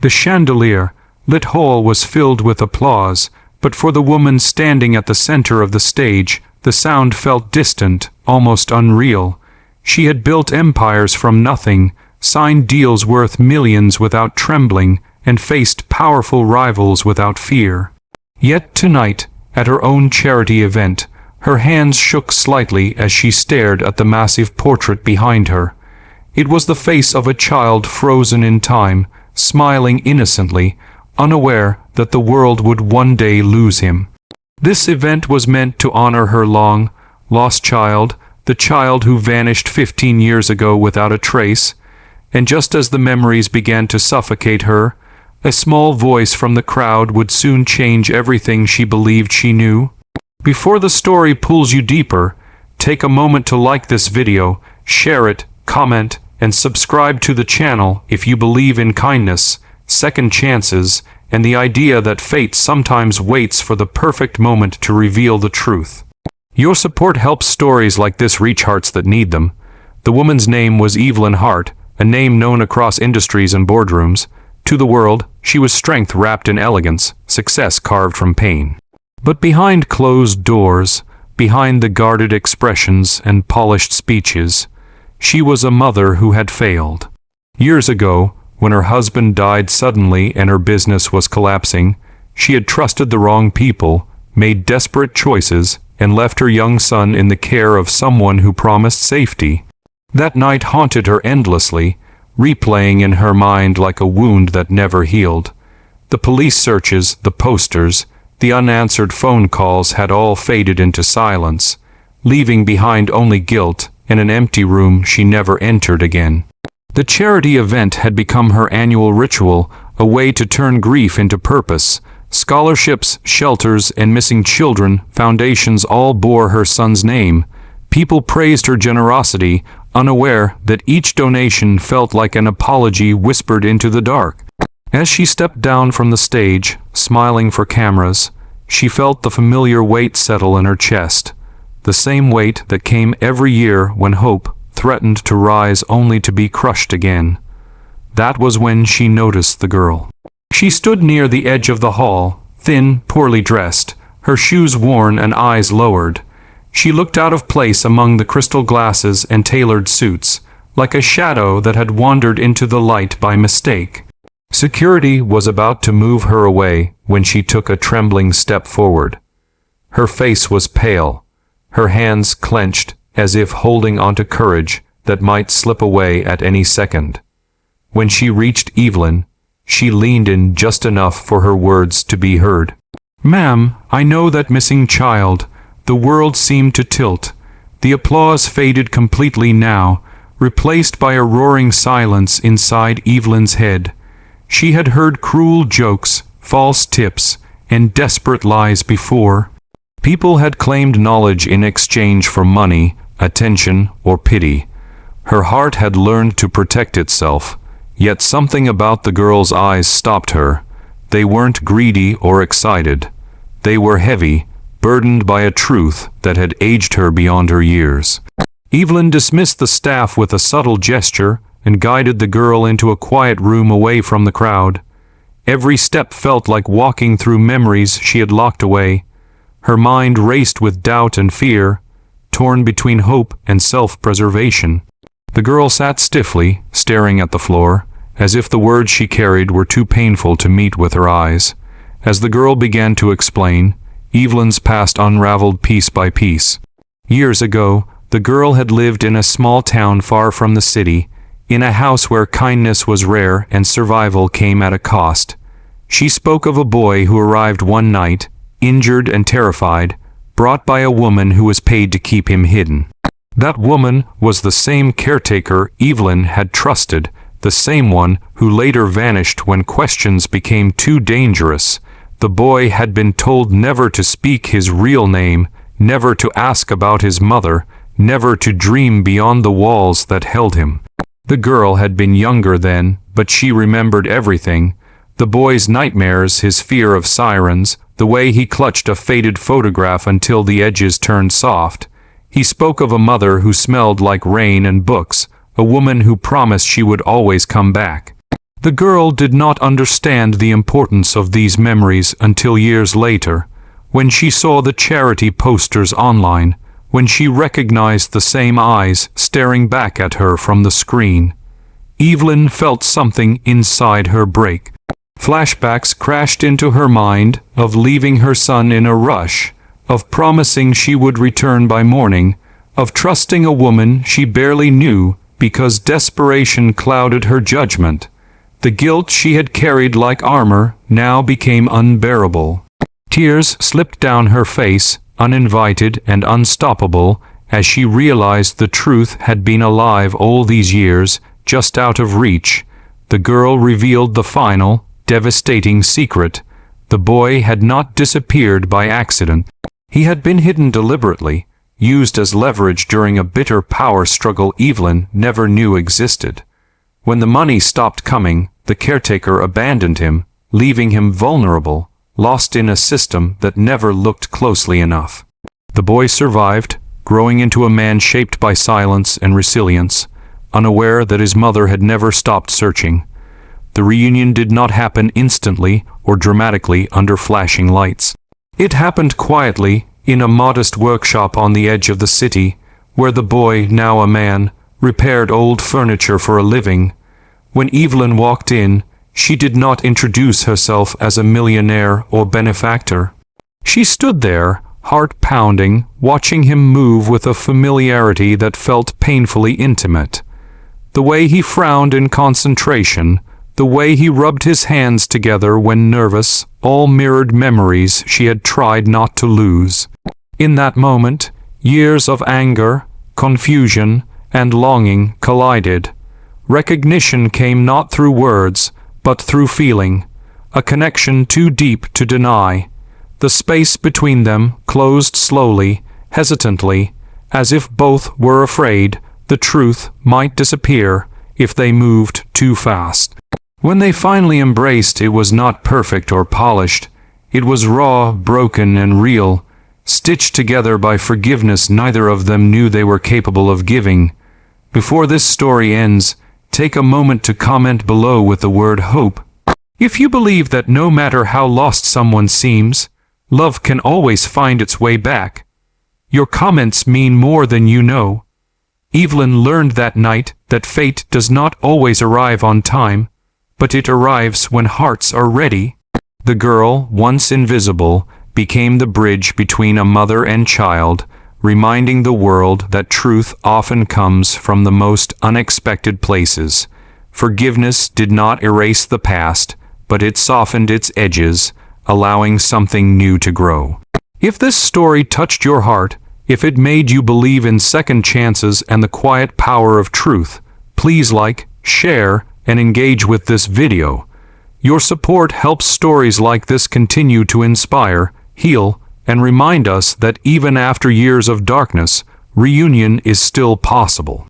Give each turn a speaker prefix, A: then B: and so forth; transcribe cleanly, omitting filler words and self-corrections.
A: The chandelier-lit hall was filled with applause, but for the woman standing at the center of the stage, the sound felt distant, almost unreal. She had built empires from nothing, signed deals worth millions without trembling, and faced powerful rivals without fear. Yet tonight, at her own charity event, her hands shook slightly as she stared at the massive portrait behind her. It was the face of a child frozen in time, smiling innocently, unaware that the world would one day lose him. This event was meant to honor her long-lost child, the child who vanished 15 years ago without a trace, and just as the memories began to suffocate her, a small voice from the crowd would soon change everything she believed she knew. Before the story pulls you deeper, take a moment to like this video, share it, comment, and subscribe to the channel if you believe in kindness, second chances, and the idea that fate sometimes waits for the perfect moment to reveal the truth. Your support helps stories like this reach hearts that need them. The woman's name was Evelyn Hart, a name known across industries and boardrooms. To the world, she was strength wrapped in elegance, success carved from pain. But behind closed doors, behind the guarded expressions and polished speeches, she was a mother who had failed. Years ago, when her husband died suddenly and her business was collapsing, she had trusted the wrong people, made desperate choices, and left her young son in the care of someone who promised safety. That night haunted her endlessly, replaying in her mind like a wound that never healed. The police searches, the posters, the unanswered phone calls had all faded into silence, leaving behind only guilt and an empty room she never entered again. The charity event had become her annual ritual, a way to turn grief into purpose. Scholarships, shelters, and missing children foundations all bore her son's name. People praised her generosity, unaware that each donation felt like an apology whispered into the dark. As she stepped down from the stage, smiling for cameras, she felt the familiar weight settle in her chest, the same weight that came every year when hope threatened to rise only to be crushed again. That was when she noticed the girl. She stood near the edge of the hall, thin, poorly dressed, her shoes worn and eyes lowered. She looked out of place among the crystal glasses and tailored suits, like a shadow that had wandered into the light by mistake. Security was about to move her away when she took a trembling step forward. Her face was pale, her hands clenched as if holding onto courage that might slip away at any second. When she reached Evelyn, she leaned in just enough for her words to be heard. "Ma'am, I know that missing child." The world seemed to tilt. The applause faded completely now, replaced by a roaring silence inside Evelyn's head. She had heard cruel jokes, false tips, and desperate lies before. People had claimed knowledge in exchange for money, attention, or pity. Her heart had learned to protect itself, yet something about the girl's eyes stopped her. They weren't greedy or excited. They were heavy, burdened by a truth that had aged her beyond her years. Evelyn dismissed the staff with a subtle gesture and guided the girl into a quiet room away from the crowd. Every step felt like walking through memories she had locked away. Her mind raced with doubt and fear, torn between hope and self-preservation. The girl sat stiffly, staring at the floor, as if the words she carried were too painful to meet with her eyes. As the girl began to explain, Evelyn's past unraveled piece by piece. Years ago, the girl had lived in a small town far from the city, in a house where kindness was rare and survival came at a cost. She spoke of a boy who arrived one night, injured and terrified, brought by a woman who was paid to keep him hidden. That woman was the same caretaker Evelyn had trusted, the same one who later vanished when questions became too dangerous. The boy had been told never to speak his real name, never to ask about his mother, never to dream beyond the walls that held him. The girl had been younger then, but she remembered everything. The boy's nightmares, his fear of sirens, the way he clutched a faded photograph until the edges turned soft. He spoke of a mother who smelled like rain and books, a woman who promised she would always come back. The girl did not understand the importance of these memories until years later, when she saw the charity posters online, when she recognized the same eyes staring back at her from the screen. Evelyn felt something inside her break. Flashbacks crashed into her mind of leaving her son in a rush, of promising she would return by morning, of trusting a woman she barely knew because desperation clouded her judgment. The guilt she had carried like armor now became unbearable. Tears slipped down her face, uninvited and unstoppable, as she realized the truth had been alive all these years, just out of reach. The girl revealed the final, devastating secret. The boy had not disappeared by accident. He had been hidden deliberately, used as leverage during a bitter power struggle Evelyn never knew existed. When the money stopped coming, the caretaker abandoned him, leaving him vulnerable, lost in a system that never looked closely enough. The boy survived, growing into a man shaped by silence and resilience, unaware that his mother had never stopped searching. The reunion did not happen instantly or dramatically under flashing lights. It happened quietly, in a modest workshop on the edge of the city, where the boy, now a man, repaired old furniture for a living. When Evelyn walked in, she did not introduce herself as a millionaire or benefactor. She stood there, heart pounding, watching him move with a familiarity that felt painfully intimate. The way he frowned in concentration, the way he rubbed his hands together when nervous, all mirrored memories she had tried not to lose. In that moment, years of anger, confusion, and longing collided. Recognition came not through words, but through feeling, a connection too deep to deny. The space between them closed slowly, hesitantly, as if both were afraid the truth might disappear if they moved too fast. When they finally embraced, it was not perfect or polished. It was raw, broken, and real, stitched together by forgiveness neither of them knew they were capable of giving. Before this story ends, take a moment to comment below with the word hope. If you believe that no matter how lost someone seems, love can always find its way back, your comments mean more than you know. Evelyn learned that night that fate does not always arrive on time, but it arrives when hearts are ready. The girl, once invisible, became the bridge between a mother and child, reminding the world that truth often comes from the most unexpected places. Forgiveness did not erase the past, but it softened its edges, allowing something new to grow. If this story touched your heart, if it made you believe in second chances and the quiet power of truth, please like, share, and engage with this video. Your support helps stories like this continue to inspire, heal, and remind us that even after years of darkness, reunion is still possible.